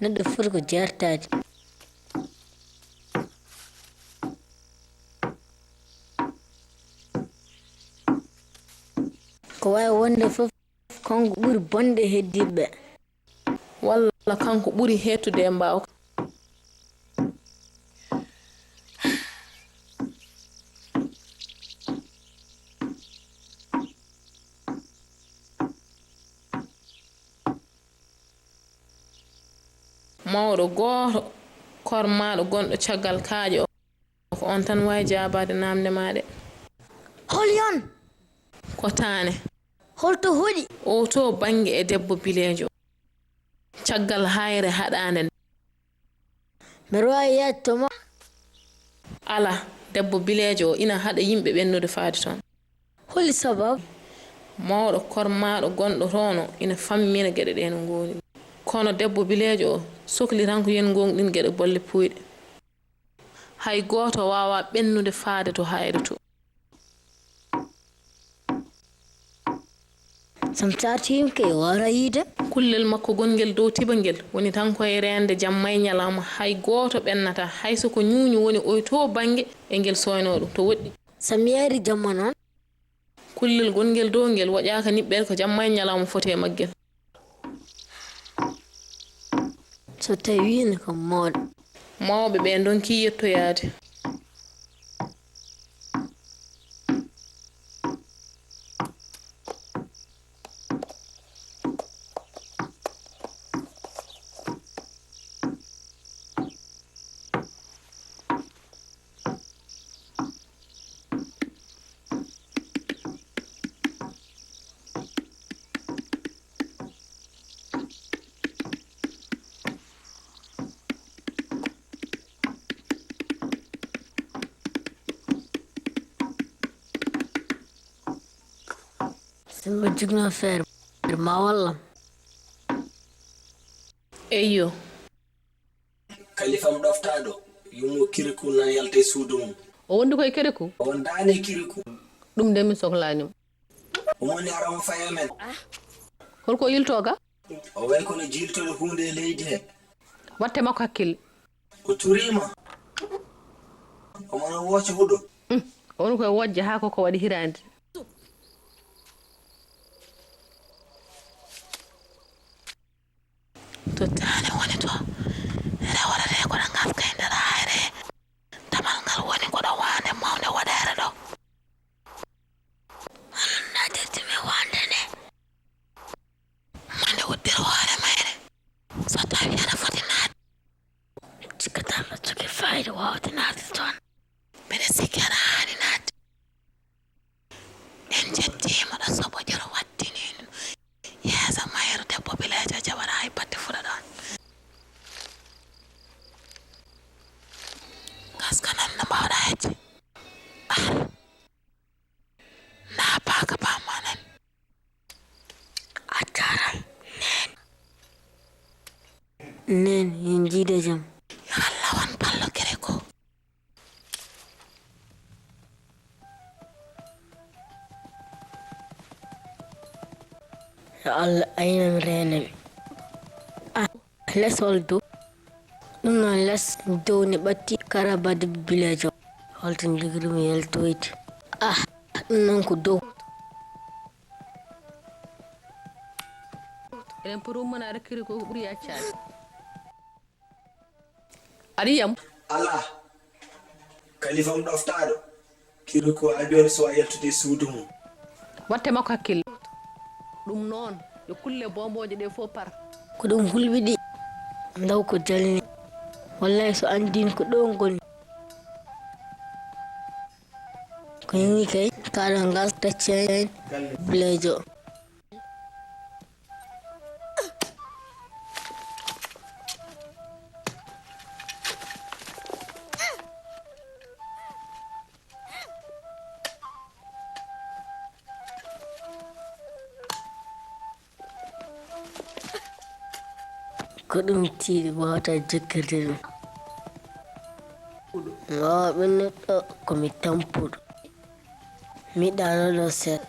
neɗɗo foti ko jartade. Ko wawi wonde fof kanko ɓuri bonde heddiɓe. Walla kanko ɓuri hettude e mbawka. Mawɗo gooto kormaɗo gonɗo caggal kaaƴo ko on tan wawi jabade namde maɗe. Holyon Ko tane holto hoɗi o to bange e debbo bilejo caggal hayre haɗande. mbeɗa wawi yaade toma. Ala debbo bilejo o ina haɗa yimɓe ɓennude faade toon. Holi sababu? Mawɗo kormaɗo gonɗo toon ina fammina gueɗe ɗe no goni. Kono debbo bilejo o sohli tan ko yen gonɗin gueɗe bolle puyɗe. Hay goto wawa ɓennude faade to hayre to. Sam tartimi kay wara yiide. Kullel makko gongel dow tibangel woni tan koye rende jamma e ñalawma. Hay goto ɓennata hay soko ñuñu woni oy to bange e ngel soyno ɗum to woɗɗi. Sam yari jamma noon kullel gongel dow ngel waƴaka niɓɓere ko jamma e ñalawma foti e maggel. so tawi ne kam mawɗo mawɓe ɓe donki yettoyade. sembe jigno feere ma walla eyyo kalifam ɗoftaɗo yumo kirikou nan yalta e suudu mum. o wondi koye kirikou o wondani e kirikou ɗum nde mi sohlanimo. omoni aramo faye men holko yilto ga o way kono jiltode hunde e leydi he watte makko hakkille o turima omono wooca huɗo on koye wojja ha koko waɗi hirande. to tane woni to rewarate koɗo ngafka e nder hayre damal ngal woni koɗo wande mawde waɗere ɗo. onon nadirtimi wande nde mande woddiri hoore mayre so tawi aɗa foti naade cikkataɗo jogi fayida wawde naade toon. mbeɗa sikki aɗa hani naade. en jettima ɗo soɓojoro waddini yeesa mayro debbo bilejo jawara hay batte fuɗa ɗon gaska nan no mbawɗa hecce na baka bamanen a jaram nen yen jiide jam. Allah wan ballo KIRIKO. yo Allah aynan renami les hol dow ɗum noon les dow ne ɓatti karabade bilejo holto jogirimi yaltoyde ɗum noon ko dow eɗen poti ummanade KIRIKO ko ɓuuri yaccade aɗa yiyam ala kalifam ɗoftaɗo kirikou a joni so yaltude e suudu mum watte makko hakkille ɗum noon yo kulle bomboje ɗe fof par ko ɗum hulɓiɗi ndaw ko jalni wallahi so andini ko ɗo goni ko yewi kay kaɗa ngal taccen bilejo ko ɗum tiiɗi wawata jokkirde ɗum wawa ɓennuɗo komi tampuɗo miɗanoɗo seeɗa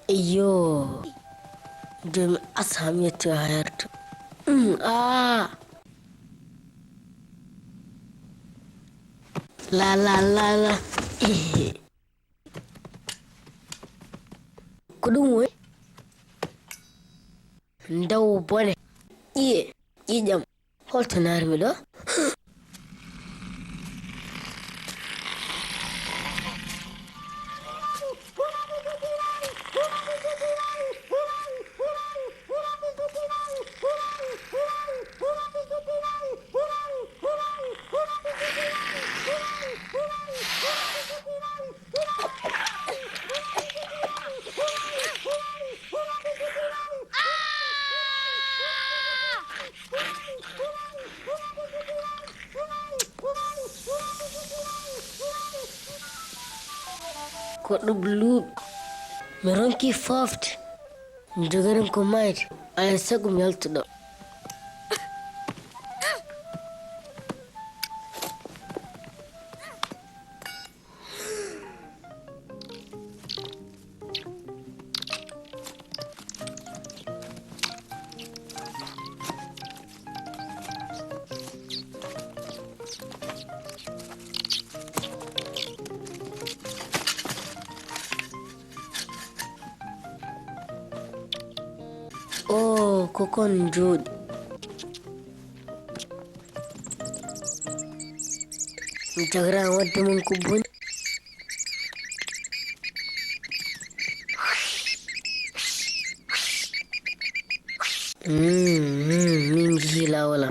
Iyo, domin a sami yadda hayarta. La la la la. Kudin wai? Ndawo bane. Ijam. Holtanar mi do? Koɗo blue. Mi ronki foft. Jogarin ko might. Ay sagum yaltuɗo. Oh, kokon joɗi. Jagra wadda mun kubun. Min gila wala.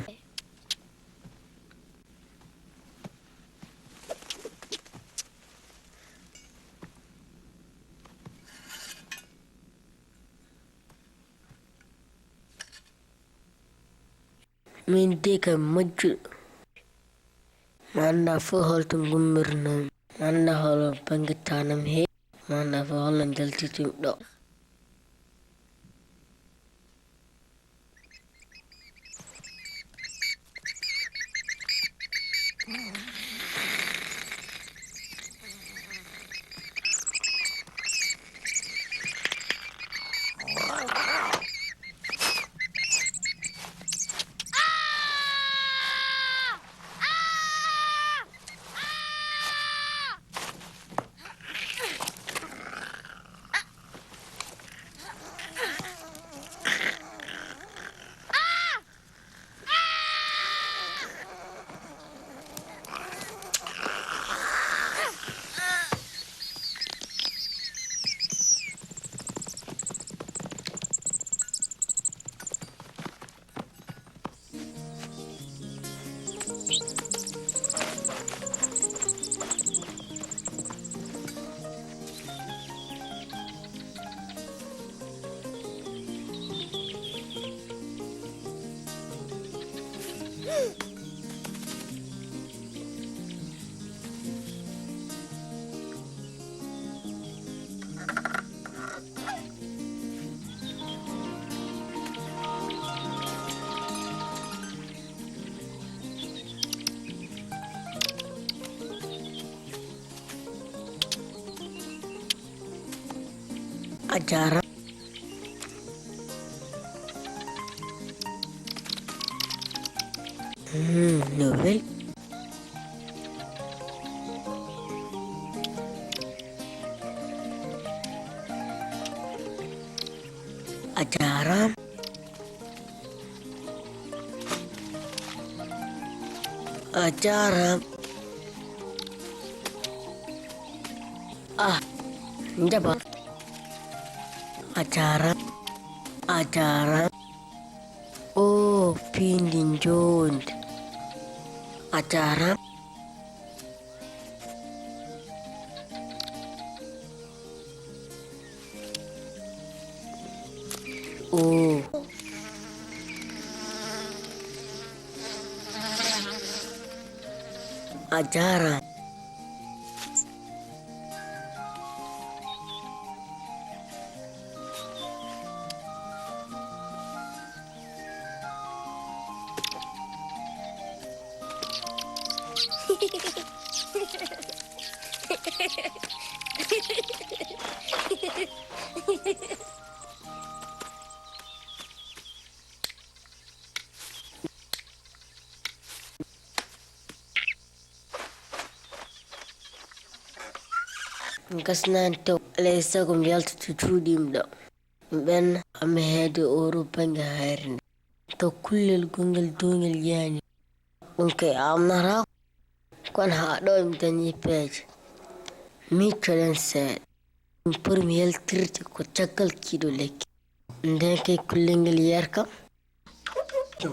Min deka majju. Manda fo holtum gummirnam. Manda holo pangitanam he. Manda fo holon jaltitim ɗo. Ajara. Novel. Ajara. Ajara. Njaba. Ajara. Oh, pindin jond. Ajara. Oh. Ajara. gasnaan taw alaysagum yalta tuudimɗo ben am heede oro bange hayrinde to kullel gongel dongel yani ɗum kay amnata kon ha ɗo mi dañi peeje miccoɗen seeɗa ɗum pour mi yaltirde ko caggal kiiɗo lekki nden kay kullel ngel yerka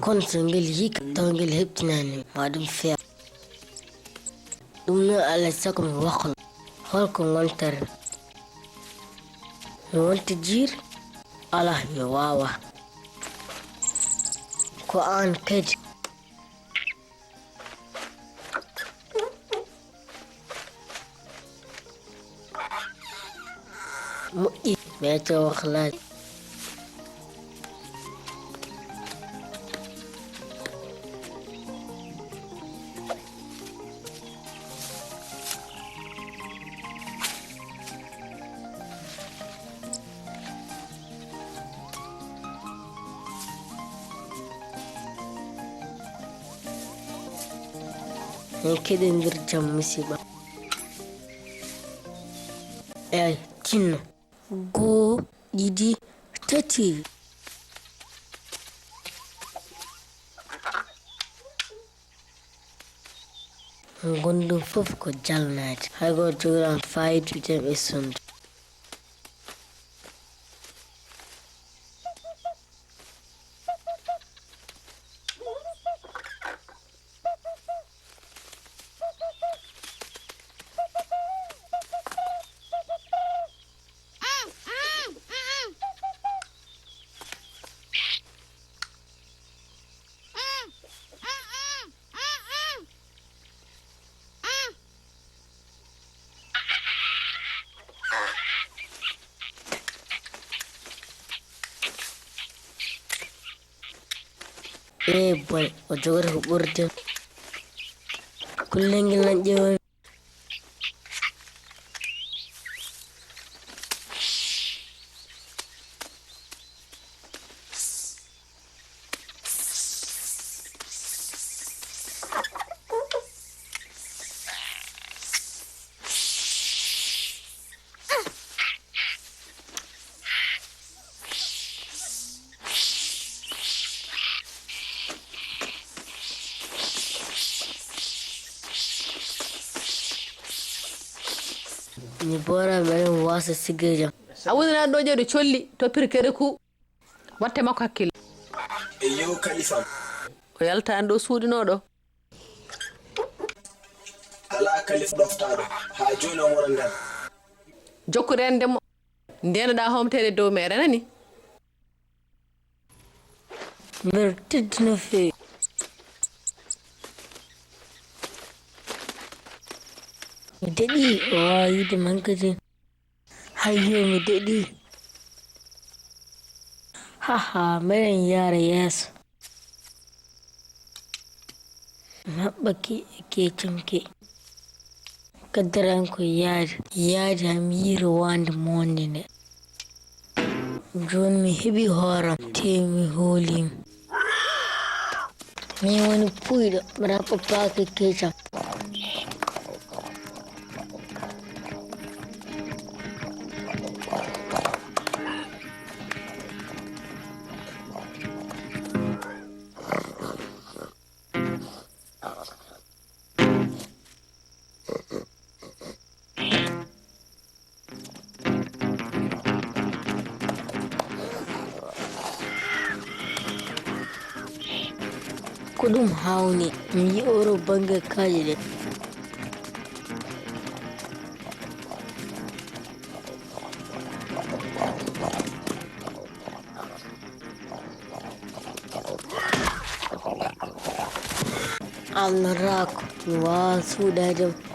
kono so ngel yika taw ngel heɓtinani ma ɗum feewa ɗum noon alay sago mi waklo holko gontere mi wonta jiir ala mi wawa ko an kadi moƴƴi mi acca waklaade en keɗendir jam musiba eyi tinno 1 2 3 gondum fof ko jalnade hay goto jogiran fayidu jam e sondu boy o jogata ko ɓurde kullel ngel nan ƴeewa mi bora mbeɗen wasa sigge jam a wonana ɗo ƴewde colli toppir KIRIKO watte makko hakkille e yo kalifam o yaltani ɗo suuɗinoɗo ala kalif ɗoftaɗo ha joni o wona ngal jokku rendemo ndenaɗa homtede dow mere nani mbeɗo teddi no fewi mi deɗi o wawa yiide magasin hayyo mi deɗi haha mbeɗen yaara yeeso mi haɓɓake e kecamke kaddaran ko yaadi ham yiiri wande monde nde joni mi heɓi hooram te mi hoolimi min woni puyɗo mbeɗa haɓɓa kecam ko ɗum hawni mi yi oro bange kaje ɗen amnorako mi wawa suuɗade